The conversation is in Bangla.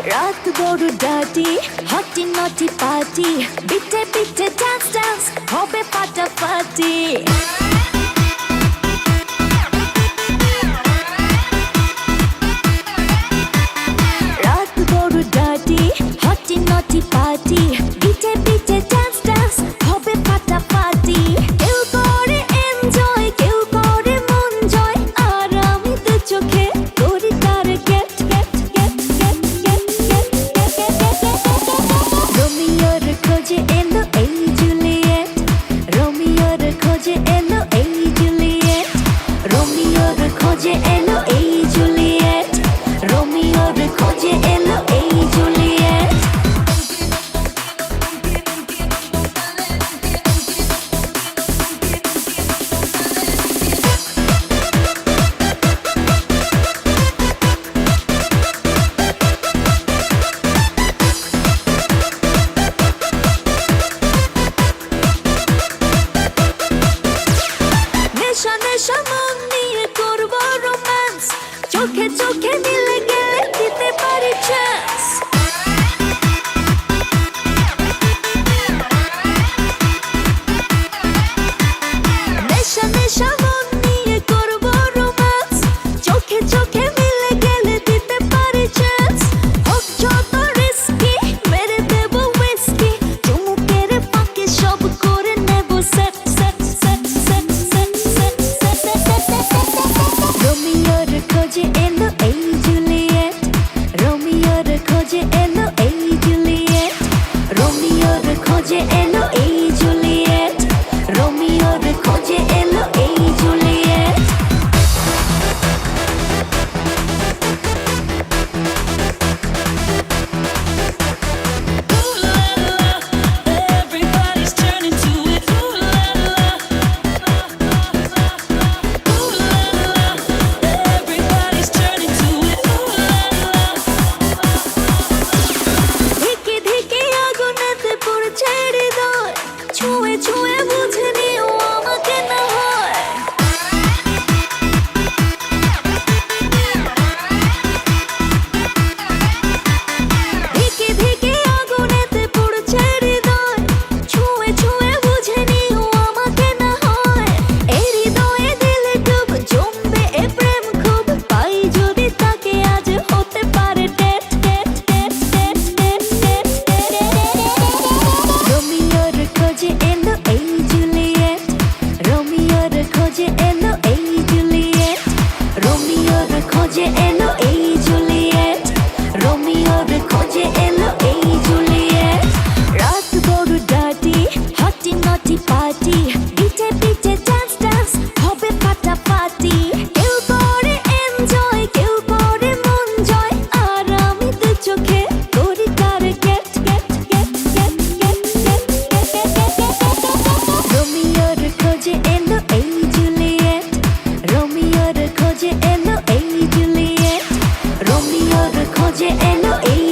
রাত বড় ডাটি হটি নটি পার্টি বিটে বিটে ডান্স ডান্স হবে ফাটাফাটি রাত বড় ডাটি হটি নটি পার্টি বিটে বিটে ডান্স ডান্স হবে ফাটাফাটি কেউ করে এনজয় কেউ করে মন জয় আর আমি দু চোখে করি তার get get get get get get রোমিওর খোঁজে এলো এই জুলিয়েট রোমিওর খোঁজে এলো এই জুলিয়েট রোমিওর খোঁজে এলো এই জুলিয়েট রোমিওর খোঁজে এলো এই জুলিয়েট নেশা নেশা মন নিয়ে করবো রোম্যান্স চোখে চোখে মিলে গেলে দিতে পারি চান্স নেশা নেশা মন নিয়ে করবো রোম্যান্স চোখে চোখে মিলে গেলে দিতে পারি চান্স হোক যত রিস্কি মেরে দেবো হুইস্কি চুমুকের ফাঁকে সব করে নেবো set set set set set set রোমিওর খোঁজে এলো এই জুলিয়েট রোমিওর খোঁজে এলো এই জুলিয়েট রোমিওর খোঁজে এলো এই জুলিয়েট রোমিওর খোঁজে এলো এই Juliet Everybody's turning to it. Ooh la la. Ooh la la. Everybody's turning to it. Ooh la la. ধিকে ধিকে আগুনেতে পড়ছে হৃদয় ছুঁয়ে ছুঁয়ে বুঝে নিও আমাকে না হয় ধিকে ধিকে আগুনেতে পড়ছে হৃদয় ছুঁয়ে ছুঁয়ে বুঝে নিও আমাকে না হয় এই হৃদয়ে দিলে ডুব জমবে এ প্রেম খুব পাই যদি তাকে আজ হতে পারে date date date date date date রোমিওর খোঁজে এলো এই জুলিয়েট রোমিওর খোঁজে এলো এই জুলিয়েট রোমিওর খোঁজে এলো এই জুলিয়েট রোমিওর খোঁজে এলো এই জুলিয়েট রাত বড় ডাটি হটি নটি পার্টি বিটে বিটে ডান্স ডান্স হবে ফাটাফাটি কেউ করে এনজয় কেউ করে মন জয় আর আমি দু চোখে করি তার get get get get get get রোমিওর খোঁজে এলো এই জুলিয়েট রোমিওর খোঁজে এলো এই জুলিয়েট রোমিওর খোঁজে এলো এই